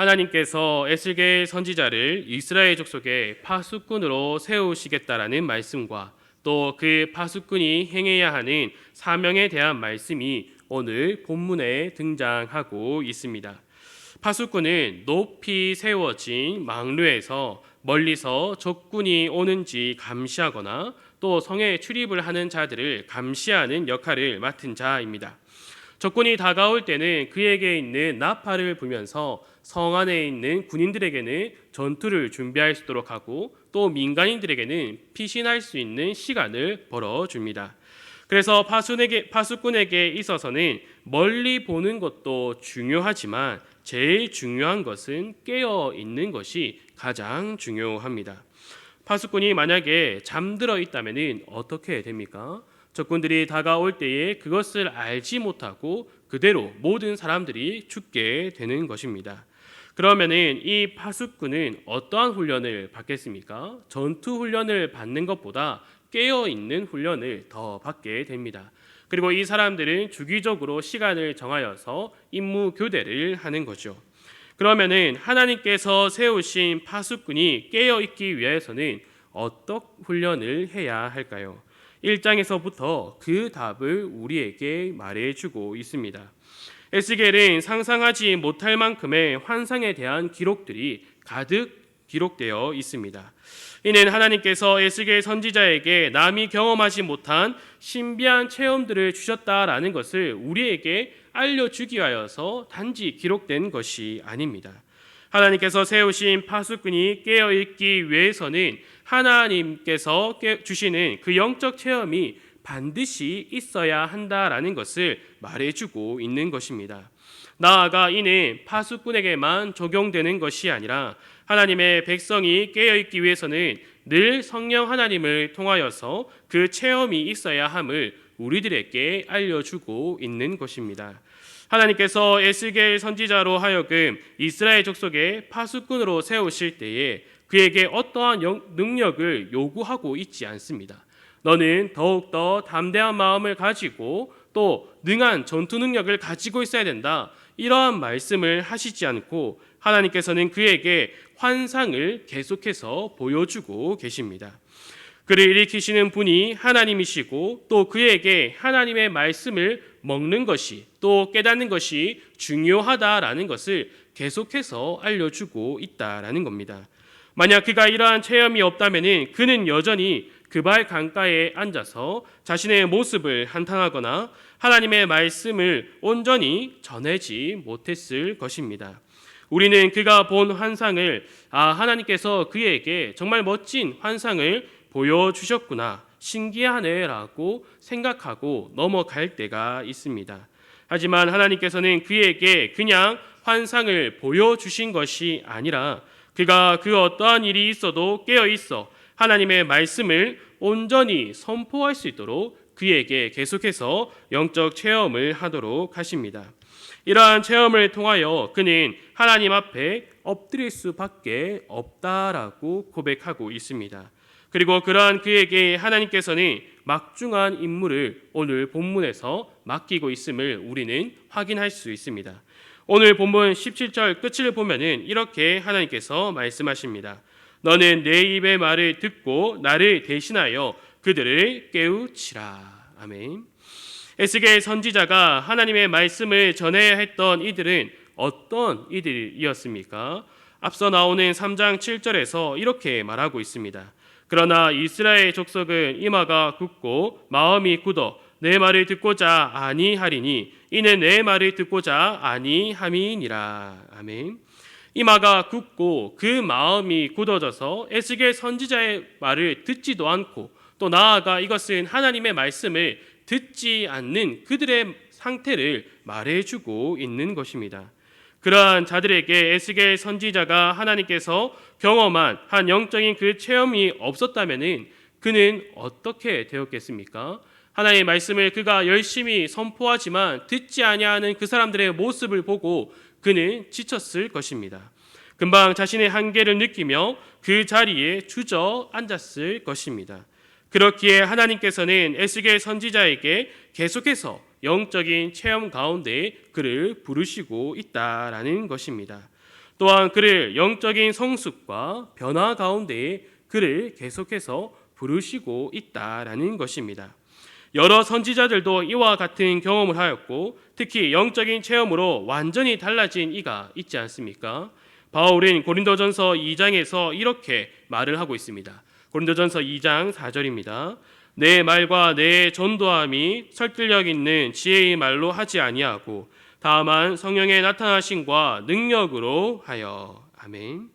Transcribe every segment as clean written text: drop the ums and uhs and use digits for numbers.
하나님께서 에스겔 선지자를 이스라엘 족속의 파수꾼으로 세우시겠다라는 말씀과 또 그 파수꾼이 행해야 하는 사명에 대한 말씀이 오늘 본문에 등장하고 있습니다. 파수꾼은 높이 세워진 망루에서 멀리서 적군이 오는지 감시하거나 또 성에 출입을 하는 자들을 감시하는 역할을 맡은 자입니다. 적군이 다가올 때는 그에게 있는 나팔을 불면서 성 안에 있는 군인들에게는 전투를 준비할 수 있도록 하고 또 민간인들에게는 피신할 수 있는 시간을 벌어줍니다. 그래서 파수꾼에게 있어서는 멀리 보는 것도 중요하지만 제일 중요한 것은 깨어 있는 것이 가장 중요합니다. 파수꾼이 만약에 잠들어 있다면 어떻게 됩니까? 적군들이 다가올 때에 그것을 알지 못하고 그대로 모든 사람들이 죽게 되는 것입니다. 그러면은 이 파수꾼은 어떠한 훈련을 받겠습니까? 전투 훈련을 받는 것보다 깨어 있는 훈련을 더 받게 됩니다. 그리고 이 사람들은 주기적으로 시간을 정하여서 임무 교대를 하는 거죠. 그러면은 하나님께서 세우신 파수꾼이 깨어 있기 위해서는 어떤 훈련을 해야 할까요? 1장에서부터 그 답을 우리에게 말해주고 있습니다. 에스겔은 상상하지 못할 만큼의 환상에 대한 기록들이 가득 기록되어 있습니다. 이는 하나님께서 에스겔 선지자에게 남이 경험하지 못한 신비한 체험들을 주셨다라는 것을 우리에게 알려주기 위하여서 단지 기록된 것이 아닙니다. 하나님께서 세우신 파수꾼이 깨어있기 위해서는 하나님께서 주시는 그 영적 체험이 반드시 있어야 한다라는 것을 말해주고 있는 것입니다. 나아가 이는 파수꾼에게만 적용되는 것이 아니라 하나님의 백성이 깨어있기 위해서는 늘 성령 하나님을 통하여서 그 체험이 있어야 함을 우리들에게 알려주고 있는 것입니다. 하나님께서 에스겔 선지자로 하여금 이스라엘 족속의 파수꾼으로 세우실 때에 그에게 어떠한 능력을 요구하고 있지 않습니다. 너는 더욱더 담대한 마음을 가지고 또 능한 전투 능력을 가지고 있어야 된다. 이러한 말씀을 하시지 않고 하나님께서는 그에게 환상을 계속해서 보여주고 계십니다. 그를 일으키시는 분이 하나님이시고 또 그에게 하나님의 말씀을 먹는 것이 또 깨닫는 것이 중요하다라는 것을 계속해서 알려주고 있다라는 겁니다. 만약 그가 이러한 체험이 없다면 그는 여전히 그발 강가에 앉아서 자신의 모습을 한탄하거나 하나님의 말씀을 온전히 전하지 못했을 것입니다. 우리는 그가 본 환상을 하나님께서 그에게 정말 멋진 환상을 보여주셨구나, 신기하네라고 생각하고 넘어갈 때가 있습니다. 하지만 하나님께서는 그에게 그냥 환상을 보여주신 것이 아니라 그가 그 어떠한 일이 있어도 깨어있어 하나님의 말씀을 온전히 선포할 수 있도록 그에게 계속해서 영적 체험을 하도록 하십니다. 이러한 체험을 통하여 그는 하나님 앞에 엎드릴 수밖에 없다라고 고백하고 있습니다. 그리고 그러한 그에게 하나님께서는 막중한 임무를 오늘 본문에서 맡기고 있음을 우리는 확인할 수 있습니다. 오늘 본문 17절 끝을 보면은 이렇게 하나님께서 말씀하십니다. 너는 내 입의 말을 듣고 나를 대신하여 그들을 깨우치라. 아멘. 에스겔 선지자가 하나님의 말씀을 전해야 했던 이들은 어떤 이들이었습니까? 앞서 나오는 3장 7절에서 이렇게 말하고 있습니다. 그러나 이스라엘 족속은 이마가 굳고 마음이 굳어 내 말을 듣고자 아니하리니 이는 내 말을 듣고자 아니함이니라. 아멘. 이마가 굳고 그 마음이 굳어져서 에스겔 선지자의 말을 듣지도 않고 또 나아가 이것은 하나님의 말씀을 듣지 않는 그들의 상태를 말해주고 있는 것입니다. 그러한 자들에게 에스겔 선지자가 하나님께서 경험한 한 영적인 그 체험이 없었다면 그는 어떻게 되었겠습니까? 하나님의 말씀을 그가 열심히 선포하지만 듣지 아니하는 그 사람들의 모습을 보고 그는 지쳤을 것입니다. 금방 자신의 한계를 느끼며 그 자리에 주저앉았을 것입니다. 그렇기에 하나님께서는 에스겔 선지자에게 계속해서 영적인 체험 가운데 그를 부르시고 있다라는 것입니다. 또한 그를 영적인 성숙과 변화 가운데에 그를 계속해서 부르시고 있다라는 것입니다. 여러 선지자들도 이와 같은 경험을 하였고 특히 영적인 체험으로 완전히 달라진 이가 있지 않습니까? 바울은 고린도전서 2장에서 이렇게 말을 하고 있습니다. 고린도전서 2장 4절입니다. 내 말과 내 전도함이 설득력 있는 지혜의 말로 하지 아니하고 다만 성령의 나타나심과 능력으로 하여. 아멘.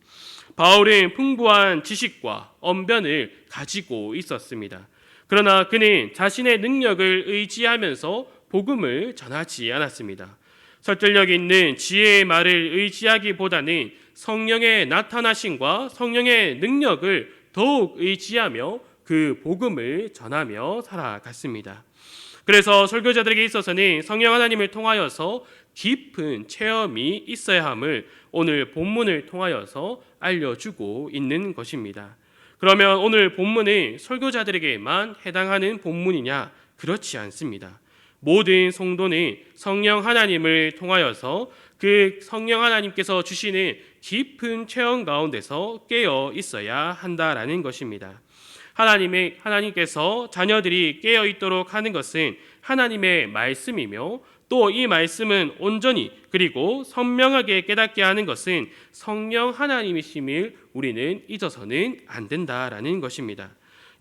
바울은 풍부한 지식과 언변을 가지고 있었습니다. 그러나 그는 자신의 능력을 의지하면서 복음을 전하지 않았습니다. 설득력 있는 지혜의 말을 의지하기보다는 성령의 나타나심과 성령의 능력을 더욱 의지하며 그 복음을 전하며 살아갔습니다. 그래서 설교자들에게 있어서는 성령 하나님을 통하여서 깊은 체험이 있어야 함을 오늘 본문을 통하여서 알려주고 있는 것입니다. 그러면 오늘 본문은 설교자들에게만 해당하는 본문이냐? 그렇지 않습니다. 모든 성도는 성령 하나님을 통하여서 그 성령 하나님께서 주시는 깊은 체험 가운데서 깨어 있어야 한다라는 것입니다. 하나님께서 자녀들이 깨어 있도록 하는 것은 하나님의 말씀이며 또 이 말씀은 온전히 그리고 선명하게 깨닫게 하는 것은 성령 하나님이심을 우리는 잊어서는 안 된다라는 것입니다.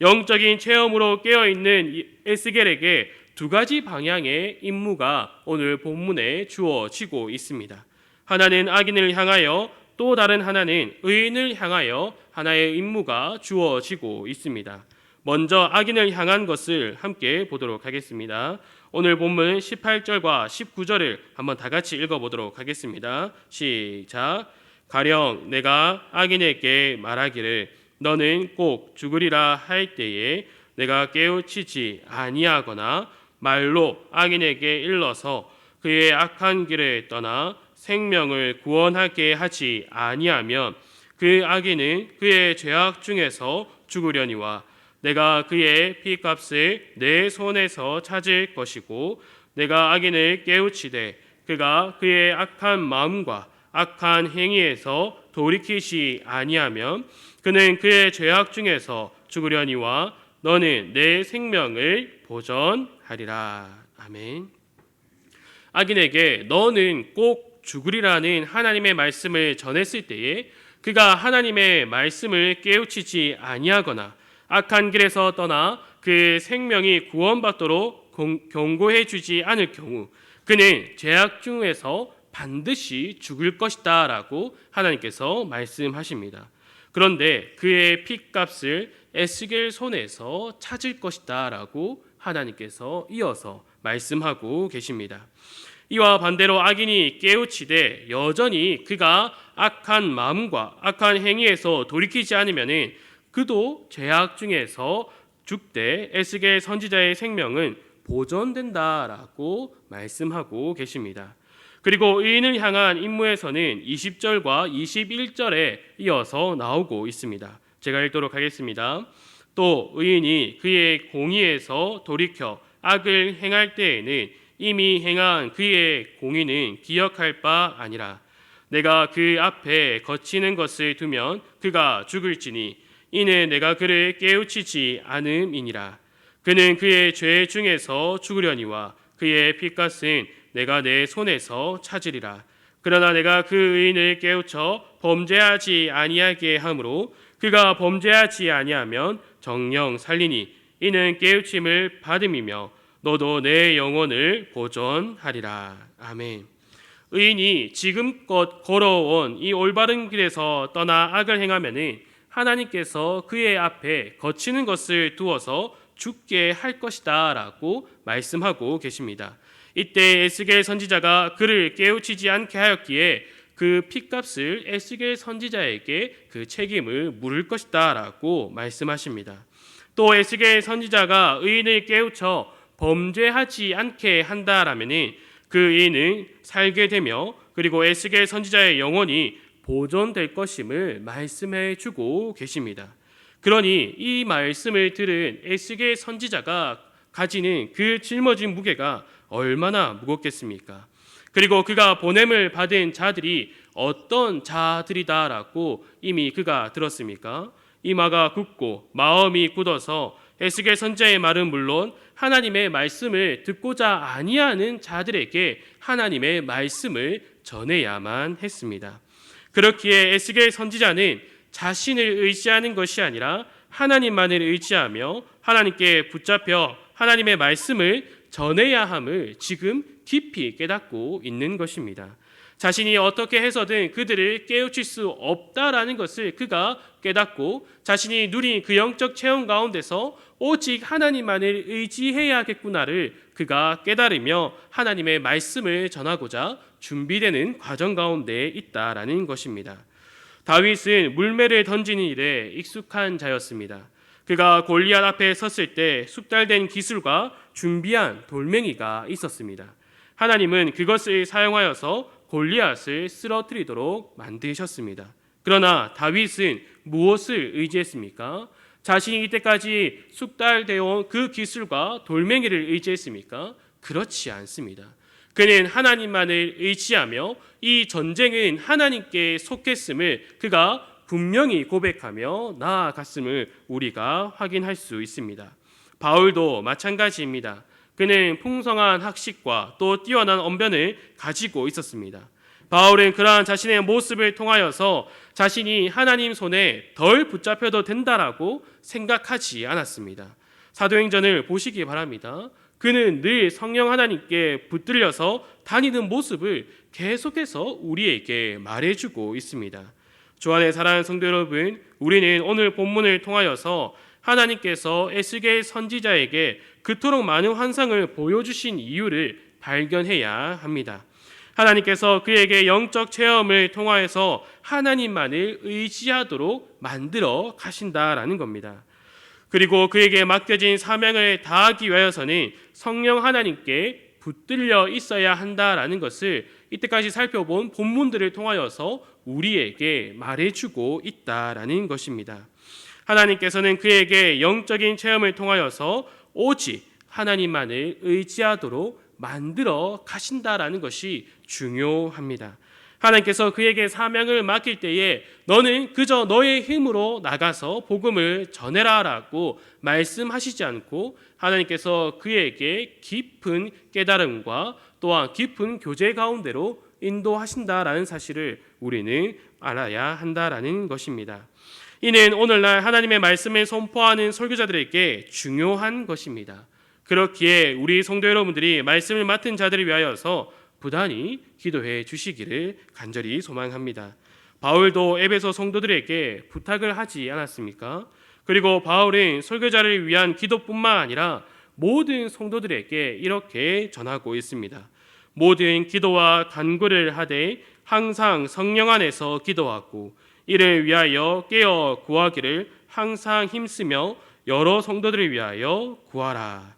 영적인 체험으로 깨어있는 에스겔에게 두 가지 방향의 임무가 오늘 본문에 주어지고 있습니다. 하나는 악인을 향하여 또 다른 하나는 의인을 향하여 하나의 임무가 주어지고 있습니다. 먼저 악인을 향한 것을 함께 보도록 하겠습니다. 오늘 본문 18절과 19절을 한번 다 같이 읽어보도록 하겠습니다. 시작. 가령 내가 악인에게 말하기를 너는 꼭 죽으리라 할 때에 내가 깨우치지 아니하거나 말로 악인에게 일러서 그의 악한 길을 떠나 생명을 구원하게 하지 아니하면 그 악인은 그의 죄악 중에서 죽으려니와 내가 그의 피값을 내 손에서 찾을 것이고 내가 악인을 깨우치되 그가 그의 악한 마음과 악한 행위에서 돌이키지 아니하면 그는 그의 죄악 중에서 죽으려니와 너는 내 생명을 보전하리라. 아멘. 악인에게 너는 꼭 죽으리라는 하나님의 말씀을 전했을 때에 그가 하나님의 말씀을 깨우치지 아니하거나 악한 길에서 떠나 그 생명이 구원받도록 경고해 주지 않을 경우 그는 죄악 중에서 반드시 죽을 것이다 라고 하나님께서 말씀하십니다. 그런데 그의 핏값을 에스겔 손에서 찾을 것이다 라고 하나님께서 이어서 말씀하고 계십니다. 이와 반대로 악인이 깨우치되 여전히 그가 악한 마음과 악한 행위에서 돌이키지 않으면 그도 죄악 중에서 죽되 에스겔 선지자의 생명은 보존된다라고 말씀하고 계십니다. 그리고 의인을 향한 임무에서는 20절과 21절에 이어서 나오고 있습니다. 제가 읽도록 하겠습니다. 또 의인이 그의 공의에서 돌이켜 악을 행할 때에는 이미 행한 그의 공의는 기억할 바 아니라 내가 그 앞에 거치는 것을 두면 그가 죽을지니 이는 내가 그를 깨우치지 않음이니라. 그는 그의 죄 중에서 죽으려니와 그의 핏값은 내가 내 손에서 찾으리라. 그러나 내가 그 의인을 깨우쳐 범죄하지 아니하게 하므로 그가 범죄하지 아니하면 정령 살리니 이는 깨우침을 받음이며 너도 내 영혼을 보존하리라. 아멘. 의인이 지금껏 걸어온 이 올바른 길에서 떠나 악을 행하면은 하나님께서 그의 앞에 거치는 것을 두어서 죽게 할 것이다 라고 말씀하고 계십니다. 이때 에스겔 선지자가 그를 깨우치지 않게 하였기에 그 핏값을 에스겔 선지자에게 그 책임을 물을 것이다 라고 말씀하십니다. 또 에스겔 선지자가 의인을 깨우쳐 범죄하지 않게 한다라면 그 의인은 살게 되며 그리고 에스겔 선지자의 영혼이 보존될 것임을 말씀해 주고 계십니다. 그러니 이 말씀을 들은 에스겔 선지자가 가지는 그 짊어진 무게가 얼마나 무겁겠습니까? 그리고 그가 보냄을 받은 자들이 어떤 자들이다라고 이미 그가 들었습니까? 이마가 굳고 마음이 굳어서 에스겔 선지자의 말은 물론 하나님의 말씀을 듣고자 아니하는 자들에게 하나님의 말씀을 전해야만 했습니다. 그렇기에 에스겔 선지자는 자신을 의지하는 것이 아니라 하나님만을 의지하며 하나님께 붙잡혀 하나님의 말씀을 전해야 함을 지금 깊이 깨닫고 있는 것입니다. 자신이 어떻게 해서든 그들을 깨우칠 수 없다라는 것을 그가 깨닫고 자신이 누린 그 영적 체험 가운데서 오직 하나님만을 의지해야겠구나를 그가 깨달으며 하나님의 말씀을 전하고자 준비되는 과정 가운데 있다라는 것입니다. 다윗은 물매를 던지는 일에 익숙한 자였습니다. 그가 골리앗 앞에 섰을 때 숙달된 기술과 준비한 돌멩이가 있었습니다. 하나님은 그것을 사용하여서 골리앗을 쓰러뜨리도록 만드셨습니다. 그러나 다윗은 무엇을 의지했습니까? 자신이 이때까지 숙달되어 온 그 기술과 돌멩이를 의지했습니까? 그렇지 않습니다. 그는 하나님만을 의지하며 이 전쟁은 하나님께 속했음을 그가 분명히 고백하며 나아갔음을 우리가 확인할 수 있습니다. 바울도 마찬가지입니다. 그는 풍성한 학식과 또 뛰어난 언변을 가지고 있었습니다. 바울은 그러한 자신의 모습을 통하여서 자신이 하나님 손에 덜 붙잡혀도 된다라고 생각하지 않았습니다. 사도행전을 보시기 바랍니다. 그는 늘 성령 하나님께 붙들려서 다니는 모습을 계속해서 우리에게 말해주고 있습니다. 주 안에 사랑하는 성도 여러분, 우리는 오늘 본문을 통하여서 하나님께서 에스겔 선지자에게 그토록 많은 환상을 보여주신 이유를 발견해야 합니다. 하나님께서 그에게 영적 체험을 통하여서 하나님만을 의지하도록 만들어 가신다라는 겁니다. 그리고 그에게 맡겨진 사명을 다하기 위하여서는 성령 하나님께 붙들려 있어야 한다라는 것을 이때까지 살펴본 본문들을 통하여서 우리에게 말해주고 있다라는 것입니다. 하나님께서는 그에게 영적인 체험을 통하여서 오직 하나님만을 의지하도록 만들어 가신다라는 것이 중요합니다. 하나님께서 그에게 사명을 맡길 때에 너는 그저 너의 힘으로 나가서 복음을 전해라라고 말씀하시지 않고 하나님께서 그에게 깊은 깨달음과 또한 깊은 교제 가운데로 인도하신다라는 사실을 우리는 알아야 한다라는 것입니다. 이는 오늘날 하나님의 말씀을 선포하는 설교자들에게 중요한 것입니다. 그렇기에 우리 성도 여러분들이 말씀을 맡은 자들을 위하여서 부단히 기도해 주시기를 간절히 소망합니다. 바울도 에베소 성도들에게 부탁을 하지 않았습니까? 그리고 바울은 설교자를 위한 기도뿐만 아니라 모든 성도들에게 이렇게 전하고 있습니다. 모든 기도와 간구를 하되 항상 성령 안에서 기도하고 이를 위하여 깨어 구하기를 항상 힘쓰며 여러 성도들을 위하여 구하라.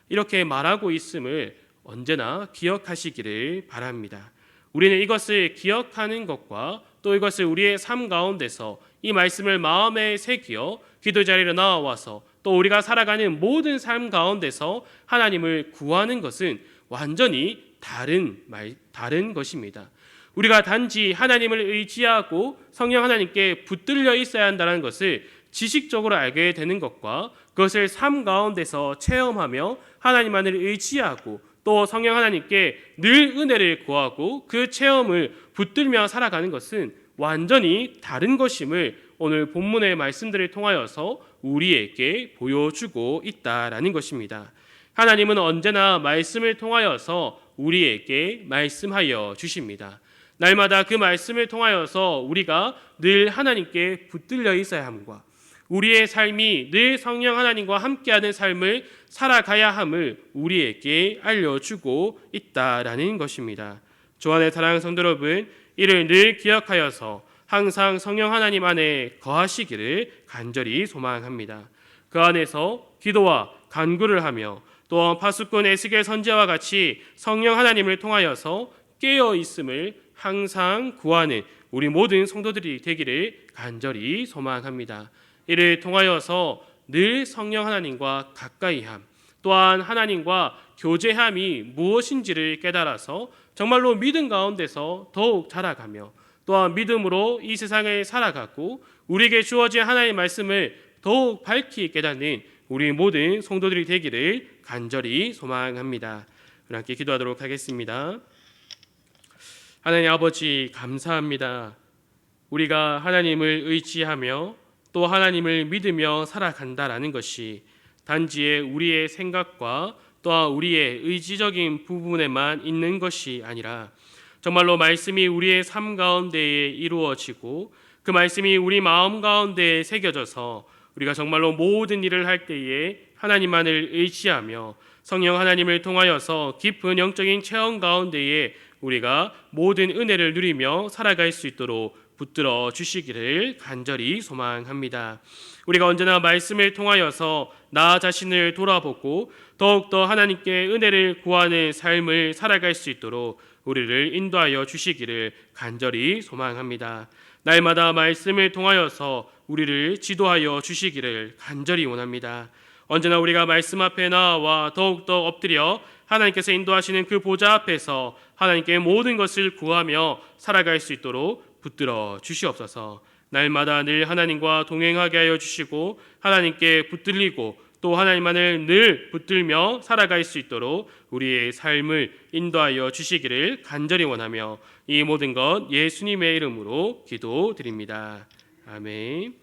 이렇게 말하고 있음을 언제나 기억하시기를 바랍니다. 우리는 이것을 기억하는 것과 또 이것을 우리의 삶 가운데서 이 말씀을 마음에 새기어 기도 자리로 나와서 또 우리가 살아가는 모든 삶 가운데서 하나님을 구하는 것은 완전히 다른 것입니다. 우리가 단지 하나님을 의지하고 성령 하나님께 붙들려 있어야 한다는 것을 지식적으로 알게 되는 것과 그것을 삶 가운데서 체험하며 하나님만을 의지하고 또 성령 하나님께 늘 은혜를 구하고 그 체험을 붙들며 살아가는 것은 완전히 다른 것임을 오늘 본문의 말씀들을 통하여서 우리에게 보여주고 있다라는 것입니다. 하나님은 언제나 말씀을 통하여서 우리에게 말씀하여 주십니다. 날마다 그 말씀을 통하여서 우리가 늘 하나님께 붙들려 있어야 함과 우리의 삶이 늘 성령 하나님과 함께하는 삶을 살아가야 함을 우리에게 알려주고 있다라는 것입니다. 주 안에 사랑하는 성도 여러분, 이를 늘 기억하여서 항상 성령 하나님 안에 거하시기를 간절히 소망합니다. 그 안에서 기도와 간구를 하며 또 파수꾼 에스겔 선지자와 같이 성령 하나님을 통하여서 깨어 있음을 항상 구하는 우리 모든 성도들이 되기를 간절히 소망합니다. 이를 통하여서 늘 성령 하나님과 가까이함, 또한 하나님과 교제함이 무엇인지를 깨달아서 정말로 믿음 가운데서 더욱 자라가며 또한 믿음으로 이 세상을 살아가고 우리에게 주어진 하나님의 말씀을 더욱 밝히 깨닫는 우리 모든 성도들이 되기를 간절히 소망합니다. 우리 함께 기도하도록 하겠습니다. 하나님 아버지 감사합니다. 우리가 하나님을 의지하며 또 하나님을 믿으며 살아간다라는 것이 단지 우리의 생각과 또한 우리의 의지적인 부분에만 있는 것이 아니라 정말로 말씀이 우리의 삶 가운데에 이루어지고 그 말씀이 우리 마음 가운데에 새겨져서 우리가 정말로 모든 일을 할 때에 하나님만을 의지하며 성령 하나님을 통하여서 깊은 영적인 체험 가운데에 우리가 모든 은혜를 누리며 살아갈 수 있도록 붙들어 주시기를 간절히 소망합니다. 우리가 언제나 말씀을 통하여서 나 자신을 돌아보고 더욱더 하나님께 은혜를 구하는 삶을 살아갈 수 있도록 우리를 인도하여 주시기를 간절히 소망합니다. 날마다 말씀을 통하여서 우리를 지도하여 주시기를 간절히 원합니다. 언제나 우리가 말씀 앞에 나와 더욱더 엎드려 하나님께서 인도하시는 그 보좌 앞에서 하나님께 모든 것을 구하며 살아갈 수 있도록 붙들어 주시옵소서. 날마다 늘 하나님과 동행하게 하여 주시고 하나님께 붙들리고 또 하나님만을 늘 붙들며 살아갈 수 있도록 우리의 삶을 인도하여 주시기를 간절히 원하며 이 모든 것 예수님의 이름으로 기도드립니다. 아멘.